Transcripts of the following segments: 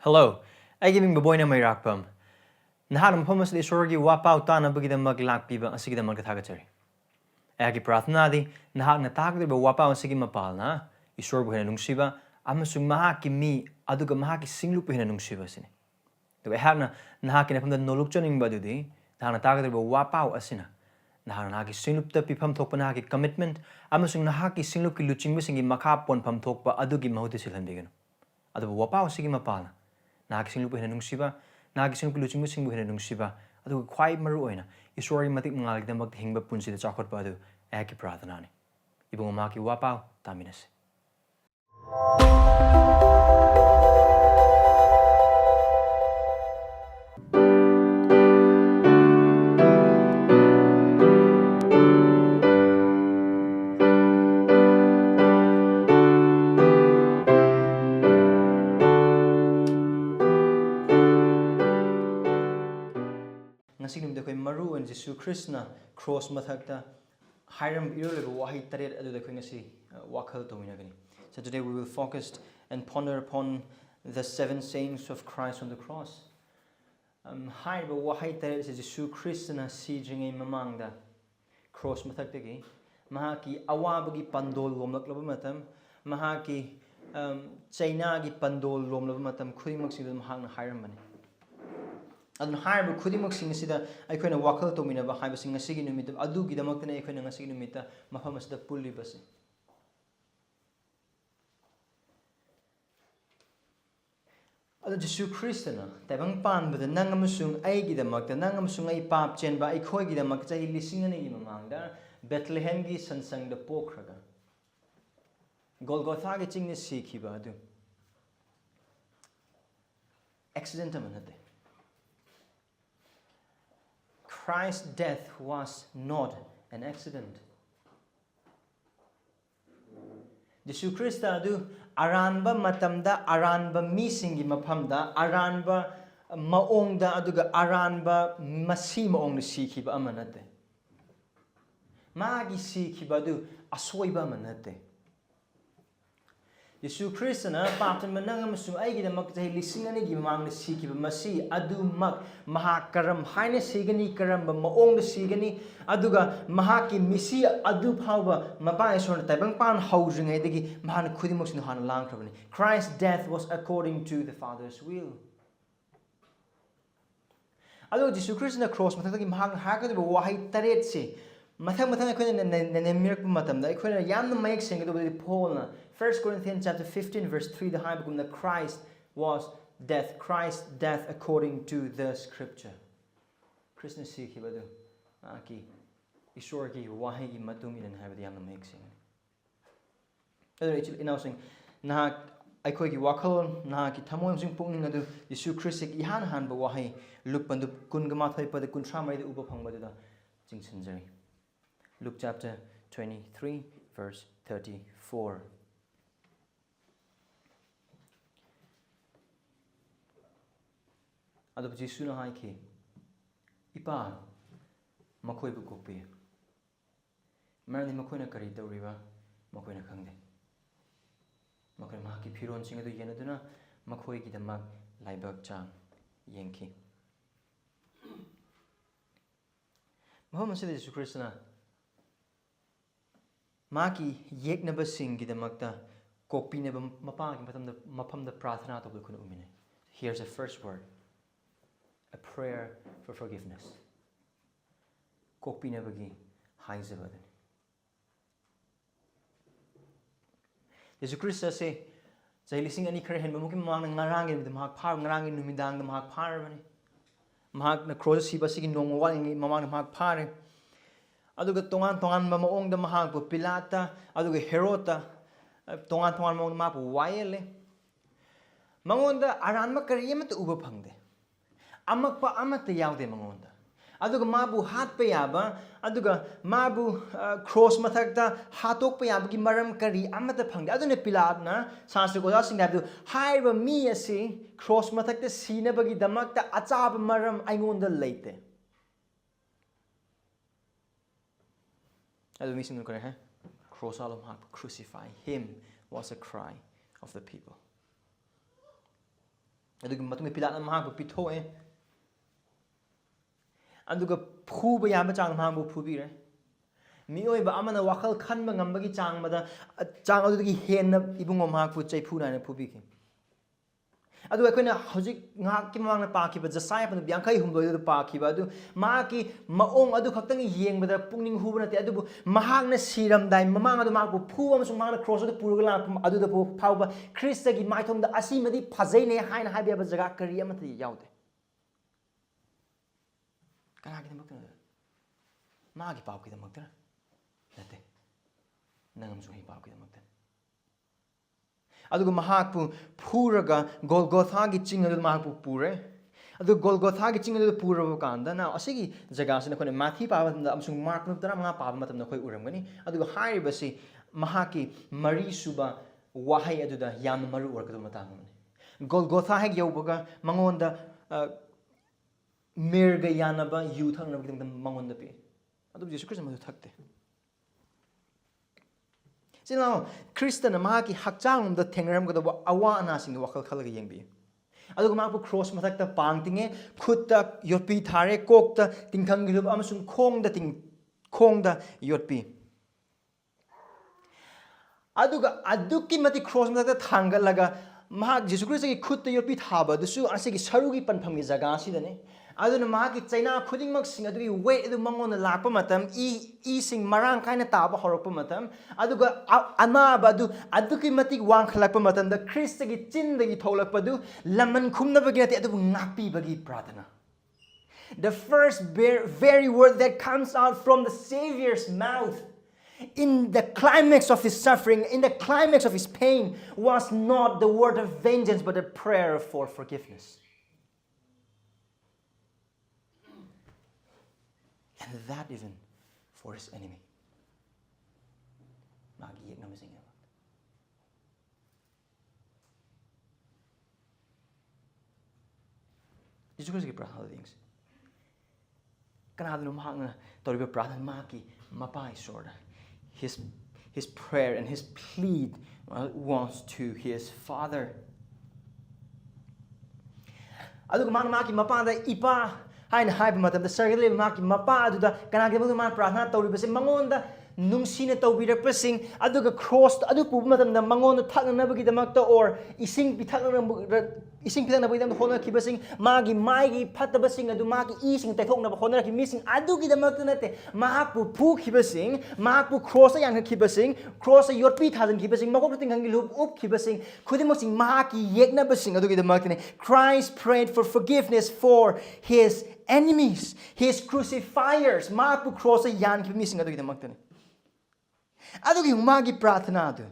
Hello, I giving baboy na may rakpam. Nahanam pamas di sorgi wapau tana bagida maglak piba asigida magkatagachari. Agi prathna di nahak na takdir ba wapau asigi mapal na isor buhina nungsiba amasung mahaki mi aduga mahaki singlu buhina nungsiba sini. Tuba ehak na nahaki na pamda noluk choning ba dudi nahak na takdir ba wapau asina. Nahak na nahaki singlup ta pipam thokpa nahaki commitment amasung nahaki singlup ki luching bisingi makapon pam thokpa adugi mahuti silhan bigano. Adu ba wapau asigi mapal na. Nahaki singlup buhina nungsiba nahaki singlup ki luching bising buhina nungsiba aduga kwai maru oina isori matik mangal kita mag hingba punsi da chakot ba adu ehaki prathana ni. Ibung maki wapau taminas. Ngasing numda koi maru and Jesu Krishna cross mathakta hiram iruleba Wahei taret adu da koi ngasi wakhal to minagani. So today we will focus and ponder upon the 7 sayings of Christ on the cross. Hiram Wahei taret is Jesu Krishna si jingai mamangda cross mathakta mahaki awabagi pandol lomlak laba matam mahaki China gi pandol lomlaba matam khudimak singdum hang hiram mani. Adun haiba khudimok sing asida aikoina wakhal tominaba haiba sing asigi numita adugi damaktana aikoina ngasigi numita mafam asida pullibase adu Jesu Kristana tabang panbada nang amasung aigi damakta nang amasung ai pap chenba aikoi gi damak chahi lising ani mamangda Bethlehem gi sansang da pokraga Golgotha gi chingni sikhiba adu accident amanate Christ's death was not an accident. Jesu Krista adu aranba matamda aranba misingi mapamda aranba maongda aduga aranba masi maong sikhiba amanate. Magi sikhiba adu asoiba amanate. Jesu Krista na paptan manang amasung aigi damak chahi lising ani gi mamang na sikhiba masi adu mak mahakaram haina sigani karamba maong na sigani aduga mahaki misi adu phauba mabai sorna taibang pan haujringai dagi mahana khudimok sing hana langkhrabani. Christ's death was according to the Father's will. Adu Jesu Krista na cross mathaki mahang hakadu Wahei taret se mathang aikoina nemirk matamda aikoina yamna mayek sengadu Paul na 1 Corinthians chapter 15 verse 3 the Habakkuk that Christ's death according to the scripture. Krishna sikhi badu aki ishor ki Wahei gi matung inan habadi yamna mayek seng. Adu ichil inausing na aikoi gi wakhal na ki thamoy sing pungning adu Jesu Christ ki han han ba Wahei lukpandu kungama thai pada kunthra mai uba phangba da jingsinjari. Luke chapter 23 verse 34. Adab Jesu na haiki ipa makhoibu kokpiyu maramdi makhoina kari touriba makhoina khangde makhoina mahaki phiron sing adu yenaduna makhoi gi damak laibak chang yengki mahom asida Jesu Krishna maki yeknaba sing gi damakta kokpinaba mapa gi mapamda prathana tobda khuna umine. Here's the first word, a prayer for forgiveness. Kokpinabagi haizabadani. Jesu Krista say lising ani khare hen mamuki mamang ngarangin with mahak par ngarangin numidang the mahak parmani mahak na cross siba sigi nong waling mamang mahak pare aduga tongan mamaong da mahak po Pilata aduga Herota tongan maong ma po waile mangonda aranma kariyamat uba phangde amakpa amata yaude mangonda aduga mabu hat pa yaba aduga mabu cross mathakta hatok pa yaba gi maram kari amata phangde adune Pilatna sasri goda sing dabdu haiba mi asi cross mathakta sinabagi damakta achaba maram aingonda leite adu mi sing kare ha cross alom hak crucify him was a cry of the people. ꯑꯗꯨꯒꯤ ꯃꯇꯨꯡꯗ ꯄꯤꯂꯥꯠꯅ ꯃꯍꯥꯛꯄꯨ ꯄꯤꯊꯣꯛꯑꯦ ꯑꯗꯨꯒ ꯐꯨꯕ ꯌꯥꯕ ꯆꯥꯡ ꯃꯍꯥꯛꯄꯨ ꯐꯨꯕꯤꯔꯦ ꯃꯤꯑꯣꯏꯕ ꯑꯃꯅ ꯋꯥꯈꯜ ꯈꯟꯕ ꯉꯝꯕꯒꯤ ꯆꯥꯡ ꯑꯗꯨꯗꯒꯤ ꯍꯦꯟꯅ ꯏꯕꯨꯡꯉꯣ ꯃꯍꯥꯛꯄꯨ ꯆꯩꯐꯨ ꯅꯥꯏꯅ ꯐꯨꯕꯤꯈꯤ ꯑꯗꯨꯒ ꯑꯩꯈꯣꯏꯅ ꯍꯧꯖꯤꯛ ꯉꯥꯏꯍꯥꯛꯀꯤ ꯃꯃꯥꯡꯗ ꯄꯥꯈꯤꯕ ꯖꯁꯥꯏ 58ꯗꯨꯗ ꯄꯥꯈꯤꯕ ꯑꯗꯨ ꯃꯍꯥꯛꯀꯤ ꯃꯑꯣꯡ ꯑꯗꯨ ꯈꯛꯇꯪ ꯌꯦꯡꯕꯗ ꯄꯨꯛꯅꯤꯡ ꯍꯨꯕ ꯅꯠꯇꯦ ꯑꯗꯨꯕꯨ ꯃꯍꯥꯛꯅ ꯁꯤꯔꯝꯗꯥꯏ ꯃꯃꯥꯡ ꯑꯗꯨ ꯃꯍꯥꯛꯄꯨ ꯐꯨꯕ ꯑꯃꯁꯨꯡ ꯃꯍꯥꯛꯅ ꯀ꯭ꯔꯣꯁ ꯑꯗꯨ ꯄꯨꯔꯒ ꯂꯥꯛꯄ ꯑꯗꯨꯗ ꯐꯥꯎꯕ ꯈ꯭ꯔꯤꯁꯇꯒꯤ ꯃꯥꯏꯊꯣꯡꯗ ꯑꯁꯤꯃꯗꯤ ꯐꯖꯩꯅꯦ ꯍꯥꯏꯅ ꯍꯥꯏꯕ ꯌꯥꯕ ꯖꯒꯥ ꯀꯔꯤ ꯑꯃꯠꯇ ꯌꯥꯎꯗꯦ ꯀꯅꯥꯒꯤꯗꯃꯛꯇꯅꯣ ꯃꯥꯒꯤ ꯄꯥꯞꯀꯤꯗꯃꯛꯇꯔ ꯅꯠꯇꯦ ꯅꯪ ꯑꯃꯁꯨꯡ ꯑꯩ ꯄꯥꯞꯀꯤꯗꯃꯛꯇ ꯑꯗꯨꯒ ꯃꯍꯥꯛꯄꯨ ꯐꯨꯔꯒ ꯒꯣꯜꯒꯣꯊꯥꯒꯤ ꯆꯤꯡ ꯑꯗꯨꯗ ꯃꯍꯥꯛꯄꯨ ꯄꯨꯔꯦ ꯑꯗꯨ ꯒꯣꯜꯒꯣꯊꯥꯒꯤ ꯆꯤꯡ ꯑꯗꯨꯗ ꯄꯨꯔꯕ ꯀꯥꯟꯗ ꯑꯁꯤꯒꯤ ꯖꯒꯥꯁꯤꯅ ꯑꯩꯈꯣꯏꯅ ꯃꯥꯊꯤ ꯄꯥꯕ ꯃꯇꯝꯗ ꯑꯃꯁꯨꯡ ꯃꯥꯔꯛ 15 ꯄꯥꯕ ꯃꯇꯝꯗ ꯑꯩꯈꯣꯏ ꯎꯔꯝꯒꯅꯤ ꯑꯗꯨꯒ ꯍꯥꯏꯔꯤꯕꯁꯤ ꯃꯍꯥꯛꯀꯤ ꯃꯔꯤꯁꯨꯕ ꯋꯥꯍꯩ ꯑꯗꯨꯗ ꯌꯥꯝꯅ ꯃꯔꯨ ꯑꯣꯏꯔꯛꯀꯗꯕ ꯃꯇꯥꯡ ꯑꯃꯅꯤ ꯒꯣꯜꯒꯣꯊꯥ ꯍꯦꯛ ꯌꯧꯕꯒ ꯃꯉꯣꯟꯗ ꯃꯤꯔꯒ ꯌꯥꯅꯕ ꯌꯨ ꯊꯛꯅꯕꯒꯤꯗꯃꯛꯇ ꯃꯉꯣꯟꯗ ꯄꯤ ꯑꯗꯨꯕꯨ ꯌꯦꯁꯨ ꯈ꯭ꯔꯤꯁꯇ ꯃꯗꯨ ꯊꯛꯇꯦ ꯁꯤꯅ ꯈ꯭ꯔꯤꯁꯇꯅ ꯃꯍꯥꯛꯀꯤ ꯍꯛꯆꯥꯡꯂꯣꯝꯗ ꯊꯦꯡꯅꯔꯝꯒꯗꯕ ꯑꯋꯥ ꯑꯅꯥꯁꯤꯡꯗ ꯋꯥꯈꯜ ꯈꯜꯂꯒ ꯌꯦꯡꯕꯤꯌꯨ ꯑꯗꯨꯒ ꯃꯍꯥꯛꯄꯨ ꯀ꯭ꯔꯣꯁ ꯃꯊꯛꯇ ꯄꯥꯡ ꯇꯤꯡꯉꯦ ꯈꯨꯠꯇ ꯌꯣꯠꯄꯤ ꯊꯥꯔꯦ ꯀꯣꯛꯇ ꯇꯤꯡꯈꯪꯒꯤ ꯂꯨꯞ ꯑꯃꯁꯨꯡ ꯈꯣꯡꯗ ꯌꯣꯠꯄꯤ ꯑꯗꯨꯒ ꯑꯗꯨꯛꯀꯤ ꯃꯇꯤꯛ ꯀ꯭ꯔꯣꯁ ꯃꯊꯛꯇ ꯊꯥꯡꯒꯠꯂꯒ ꯃꯍꯥꯛ ꯖꯤꯁꯨ ꯈ꯭ꯔꯤꯁꯇꯒꯤ ꯈꯨꯠꯇ ꯌꯣꯠꯄꯤ ꯊꯥꯕꯗꯨꯁꯨ ꯑꯁꯤꯒꯤ ꯁꯔꯨꯒꯤ ꯄꯟꯐꯝꯒꯤ ꯖꯒꯥꯁꯤꯗꯅꯤ ꯑꯗꯨꯅ ꯃꯍꯥꯛꯀꯤ ꯆꯩꯅꯥ ꯈꯨꯗꯤꯡꯃꯛꯁꯤꯡ ꯑꯗꯨꯒꯤ ꯋꯦꯠ ꯑꯗꯨ ꯃꯉꯣꯟꯗ ꯂꯥꯛꯄ ꯃꯇꯝ ꯏꯁꯤꯡ ꯃꯔꯥꯡ ꯀꯥꯏꯅ ꯇꯥꯕ ꯍꯧꯔꯛꯄ ꯃꯇꯝ ꯑꯗꯨꯒ ꯑꯅꯥꯕ ꯑꯗꯨ ꯑꯗꯨꯛꯀꯤ ꯃꯇꯤꯛ ꯋꯥꯡꯈꯠꯂꯛꯄ ꯃꯇꯝꯗ ꯈ꯭ꯔꯤꯁꯇꯒꯤ ꯆꯤꯟꯗꯒꯤ ꯊꯣꯛꯂꯛꯄꯗꯨ ꯂꯃꯟ ꯈꯨꯝꯅꯕꯒꯤ ꯅꯠꯇꯦ ꯑꯗꯨꯕꯨ ꯉꯥꯛꯄꯤꯕꯒꯤ ꯄ꯭ꯔꯥꯊꯅꯥ The first very word that comes out from the Savior's mouth in the climax of his suffering, in the climax of his pain, was not the word of vengeance, but a prayer for forgiveness. And that even for his enemy. Jesus Christ's prayer things. Kanadano mahakna toriba prayer maki mapai sorda. His prayer and his plead was to his father. Aduga maki mapada ipa haina haiba matamda sargale maki mapa aduda kanagibadu man prarthana toribase mangonda nungsina tawbirakpasing aduga cross adu puba matamda mangonda thaknanabagidamagta or ising pithanabagidamagta honakibasing magi maigi phatabasing adu magi ising taithoknaba honakibasing adugidamagta nate mahakpu phukibasing mahakpu cross yanakibasing cross yotpi thajankibasing makokta tinghangi lup upkibasing khudimosing mahaki yeknabasing adugidamagtane Christ prayed for forgiveness for his enemies, his crucifiers. Mahakpu cross yankibasing adugidamagtane adugi magi prathana adu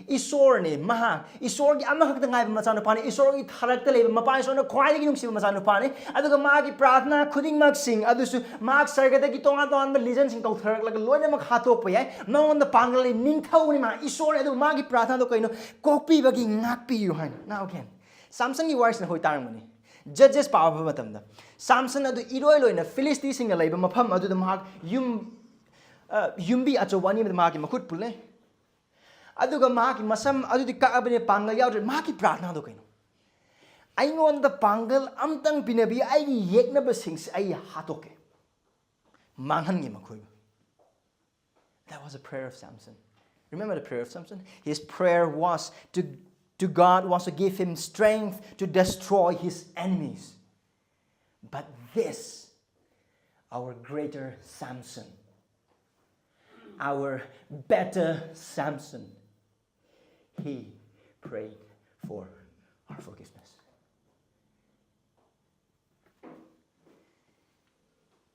Isor ni mahak Isor gi ama khakta ngai machanu pani Isor gi tharakta leba mapa Isor na khwai gi nungsiba machanu pani aduga magi prathana khuding mak sing adusu mak sargada gi tonga tonga religion sing tau tharak laga loina mak hatok pa yai mangon da pangal ni ningthau ni ma Isor adu magi prathana do kaino kokpi bagi ngakpi yu hain now again Samson gi wise na hoi tarangani Judges power matamda Samson adu iroi loina Philistine sing leba mafam adu da mahak yumbi achowani ma magi makhut pule aduga maki masam adudi kaabane pangal yaudre maki prathna do kaino aingon da pangal amtang pinabi ai yeknaba sings ai hatoke manghan gi makhoibu That was a prayer of Samson. Remember the prayer of Samson? His prayer was to God was to give him strength to destroy his enemies. But this, our greater Samson, our better Samson, he prayed for our forgiveness.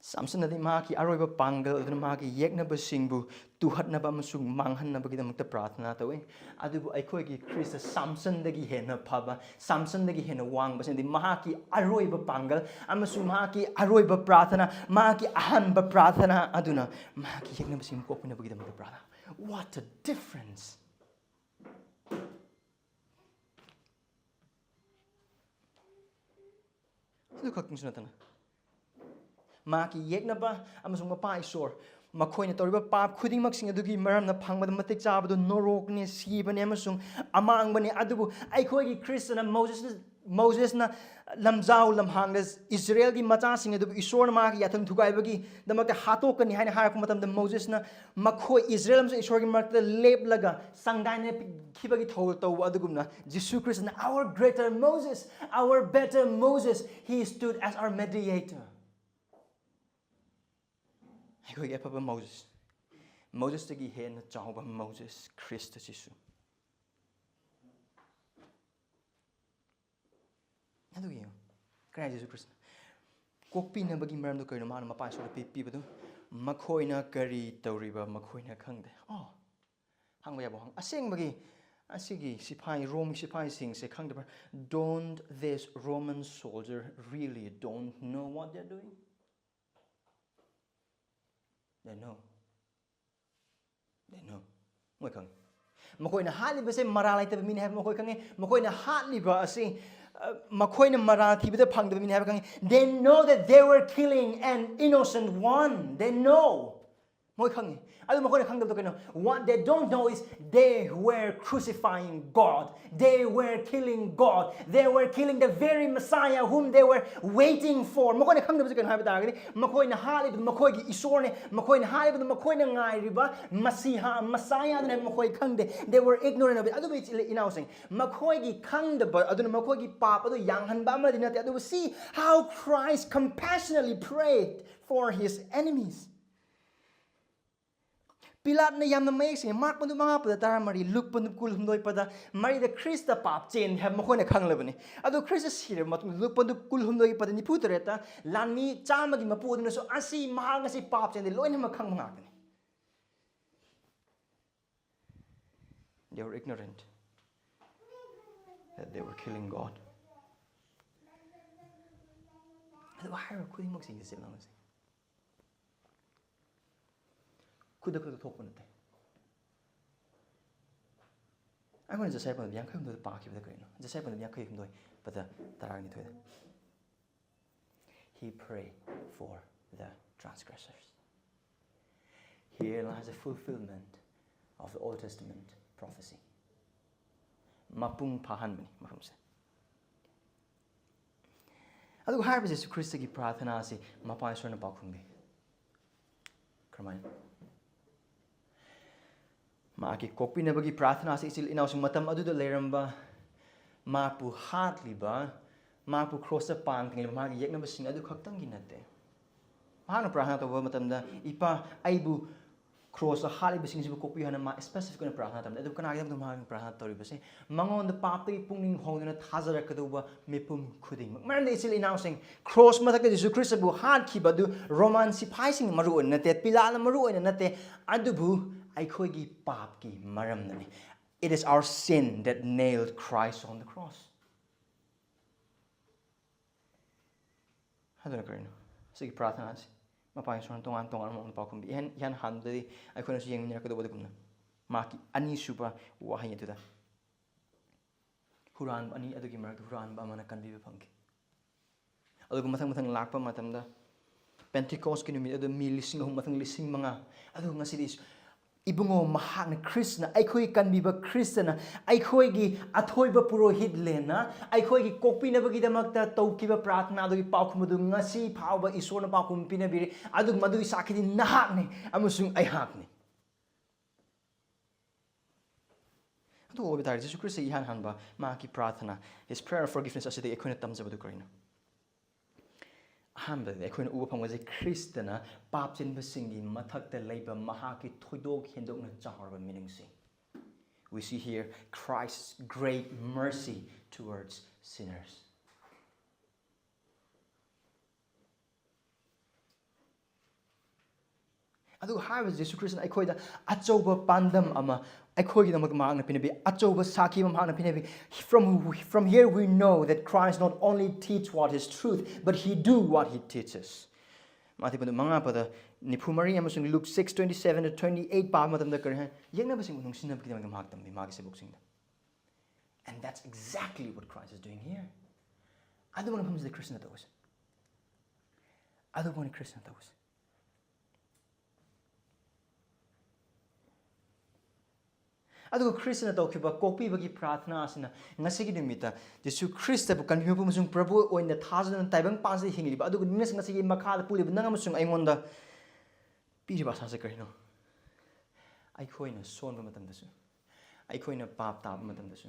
Samson adi maki aroiba pangal aduna maki yeknaba singbu tuhatnaba amasung manghannabagidamakta prathana tawi adubu aikhoigi Christ Samson dagi hena phaba Samson dagi hena wangba sindi mahaki aroiba pangal amasung mahaki aroiba prathana mahaki ahanba prathana aduna mahaki yeknaba sing kokpinabagidamakta prathana What a difference Adu khakting sunatana Maki yeknaba amasung mapa Isor makhoina touriba pap khudingmak sing adugi maramna phangbada matik chabadu norokne sibane amasung amangbane adubu aikhoigi Christian Moses na lamjau lamhangdas Israel gi macha sing adubu isor ma gi yatham thugaibagi damakta hatokani haina harak matamda Moses na makhoi Israel amsa isor gi markta leplaga sangdaine khibagi thol taw adugumna Jesus Christ na our greater Moses, our better Moses, he stood as our mediator. Aikhoigi apaba Moses tagi hen chawba Moses Christ Jesus. Adugi kaya Jesus Christ kokpina bagi maram do kaino mana mapai sora pi badu makhoina kari touriba makhoina khangde oh hangba yabo hang aseng bagi asigi sipai Rome sipai sing se khangde don't this Roman soldier really don't know what they're doing? They know moi khang makhoina hatliba se maralai ta min have makhoi khange makhoina hatliba ase makhoina marathi bida phangda min have khange they know that they were killing an innocent one. They know moi khange adu makhoina khangda to what they don't know is they were crucifying God. They were killing God. They were killing the very Messiah whom they were waiting for. Makhoina khangda bida kano haibada agani makhoina haliba makhoigi isorne makhoina haliba makhoina ngai riba Messiah na makhoi khangde. They were ignorant of it. Adu bit inausing makhoigi khangda ba adu makhoigi pap adu yanghanba amadi nate adu see how Christ compassionately prayed for his enemies. Pilat na yamna mayek sing mark pandu mga pada tara mari look pandu kul humdoi pada mari the Christa pap chain have makhoina khanglabani adu Christa sire matum look pandu kul humdoi pada ni putareta lanmi chamagi mapu adu so asi mahal ngasi pap chain de loina makhang mangakani. They were ignorant that they were killing God. Adu wahai kuding mag sing sila ngasi kuda thok panate I want to say pan yang khum do pa ki bada kaino just say pan yang khum do pada tarang ni thoida he prayed for the transgressors. Here lies a fulfillment of the Old Testament prophecy. Mapung pahan mani mafum se adu harba Jesus Christ ki prathana si mapai sorna pa khumbi kramai Maki kokpina bagi prathana si isil inaw sing matam adu da leramba mapu hatliba mapu cross pang tingil magi yekna basing adu khaktang ginate mahana prathana to matam da ipa aibu cross hali basing sibu kokpi hana ma specific na prathana tam adu kana agam ma prathana tori base mangon da papti pungning hongna thazara kaduba mepum khuding man de isil inaw sing cross matak de Jesus Christ bu hat ki badu roman sipai sing maru na te pilala maru na te adu bu aikhoigi pap ki maram nani. It is our sin that nailed Christ on the cross. Haduna karino sige prathana si mapai son tongan mo pa kumbi yan handli aikhoina si yeng nya ka do bodumna maki ani supa wahai tuda huran ani adugi mar huran ba mana kan bi phangki adugo mathang lakpa matamda Pentecost ki numi adu milising mathang lising mga adu ngasi Ibungo mahak na Krishna aikoi kan biba Krishna aikoi gi athoi ba purohit lena aikoi gi kokpi na bagi damakta taukiba prathna adu paukhumudu ngasi phawba isona paukhum pina biri adu madu sakhi nahak ne amusung aihak ne adu obitar Jesus Christ ihan hanba ma ki prathna his prayer of forgiveness aside aikoi na tamjabadu karina Ahanba aikhoina uba phangwa Kristana papchen basingi mathakta leiba mahaki thoidok hendokna chaharba meaningsing. We see here Christ's great mercy towards sinners. Adu harba Jesus Christ aikhoida achoba pandam ama aikhoigi damak maangna pinabi achoba saki maangna pinabi from here we know that Christ not only teach what is truth but he do what he teaches. Mati padu manga pada nipumari amasung Luke 6:27 to 28 pa matam da kare yengna basing unung sinab ki damak maagtam bi magi se boxing da. And that's exactly what Christ is doing here. Adu man phamse Christian tawus. Adu man Christian tawus. ꯑꯗꯨꯒ ꯈ꯭ꯔꯤꯁꯇꯅ ꯇꯧꯈꯤꯕ ꯀꯣꯛꯄꯤꯕꯒꯤ ꯄ꯭ꯔꯥꯊꯅꯥ ꯑꯁꯤꯅ ꯉꯁꯤꯒꯤ ꯅꯨꯃꯤꯠꯇ ꯖꯤꯁꯨ ꯈ꯭ꯔꯤꯁꯇꯕꯨ ꯀꯟꯕꯤꯕ ꯑꯃꯁꯨꯡ ꯄ꯭ꯔꯚꯨ ꯑꯣꯏꯅ ꯊꯥꯖꯗꯨꯅ ꯇꯥꯏꯕꯪ ꯄꯥꯟꯁꯤꯗ ꯍꯤꯡꯂꯤꯕ ꯑꯗꯨꯒ ꯉꯁꯤꯒꯤ ꯃꯈꯥꯗ ꯄꯨꯜꯂꯤꯕ ꯅꯪ ꯑꯃꯁꯨꯡ ꯑꯩꯉꯣꯟꯗ ꯄꯤꯔꯤꯕ ꯑꯁꯥꯁꯦ ꯀꯔꯤꯅꯣ ꯑꯩꯈꯣꯏꯅ ꯁꯣꯟꯕ ꯃꯇꯝꯗꯁꯨ ꯑꯩꯈꯣꯏꯅ ꯄꯥꯞ ꯇꯥꯕ ꯃꯇꯝꯗꯁꯨ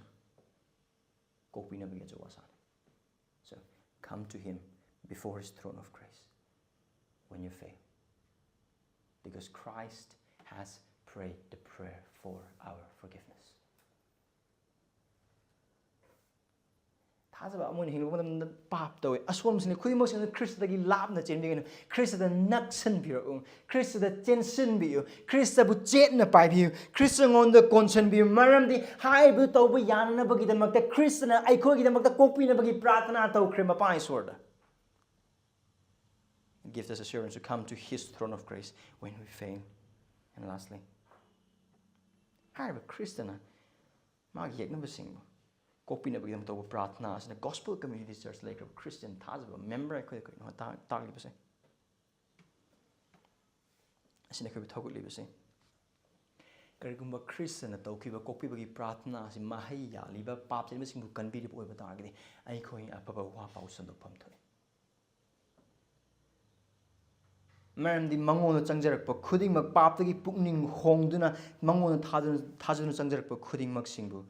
ꯀꯣꯛꯄꯤꯅꯕꯒꯤ ꯑꯆꯧꯕ ꯑꯁꯥꯅꯤ. So come to him before his throne of grace when you fail, because Christ has prayed the prayer for our forgiveness. थाजब अमोन हिंगो मतम पाप तवे असोमसिने खुदिमसिने ख्रिस्टदगी लापना चेनबिगनो ख्रिस्टद नक्सन बिरो ख्रिस्टद चेनसिन बियो ख्रिस्टबु चेतना पाइबियो ख्रिस्टंगोंद कोनसन बियो मरमदि हाइबु तौबु याननबगिदमक्ता ख्रिस्टना आइखोगिदमक्ता कोकपिनबगी प्रार्थना तौख्रे Mopa ईश्वरदा. It gives us assurance to come to his throne of grace when we fail. And lastly, हाइबु ख्रिस्टना मागी यeknabasingbu kokpinabagidam tawba prathna asina gospel community church like Christian thazaba member akhoi no taglibase asina khoi thogutlibase karigumba Christian na tawkiba kokpibagi prathna asi mahai ya liba pap sin singbu kanbiri oiba targidi ai khoi apaba wa pausan do pam thoi maramdi mangona changjarakpa khudingmak paptagi pukning hongduna mangona thajunu changjarakpa khudingmak singbu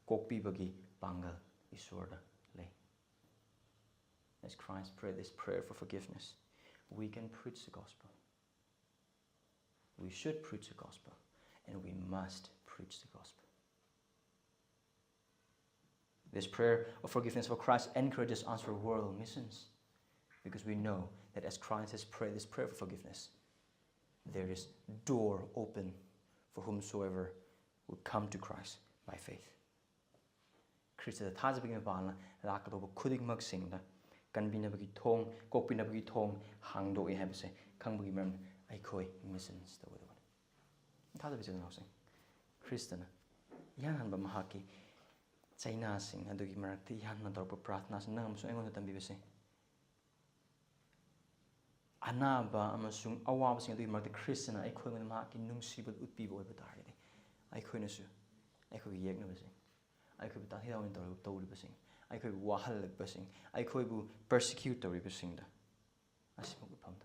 kokpibagi Bangal Ishwarda lay. As Christ prayed this prayer for forgiveness, we can preach the gospel. We should preach the gospel, and we must preach the gospel. This prayer of forgiveness for Christ encourages us for world missions, because we know that as Christ has prayed this prayer for forgiveness, there is door open for whomsoever would come to Christ by faith. Christa thazabigi mapalna lakadoba khudingmak singda kanbinabagi thong kokpinabagi thong hangdoi habase khangbagi maram aikhoi missions tawada thazabi jana hosing Christana yanhanba mahaki chaina sing adugi marakti yanna torpa prathna sing nangam su engon tambibase anaba amasung awaba sing adugi marakti Christana aikhoi ngana mahaki nungsiba utpiba oiba targede aikhoi nasu aikhoi yeknabase ꯑꯩꯈꯣꯏꯕꯨ ꯇꯥꯊꯤꯗꯥꯎꯅ ꯇꯧꯔꯤꯕꯁꯤꯡ ꯑꯩꯈꯣꯏꯕꯨ ꯋꯥꯍꯜꯂꯛꯄꯁꯤꯡ ꯑꯩꯈꯣꯏꯕꯨ ꯄꯔꯁꯤꯀ꯭ꯌꯨꯠ ꯇꯧꯔꯤꯕꯁꯤꯡꯗ ꯑꯁꯤꯃꯛ ꯎꯠꯐꯝ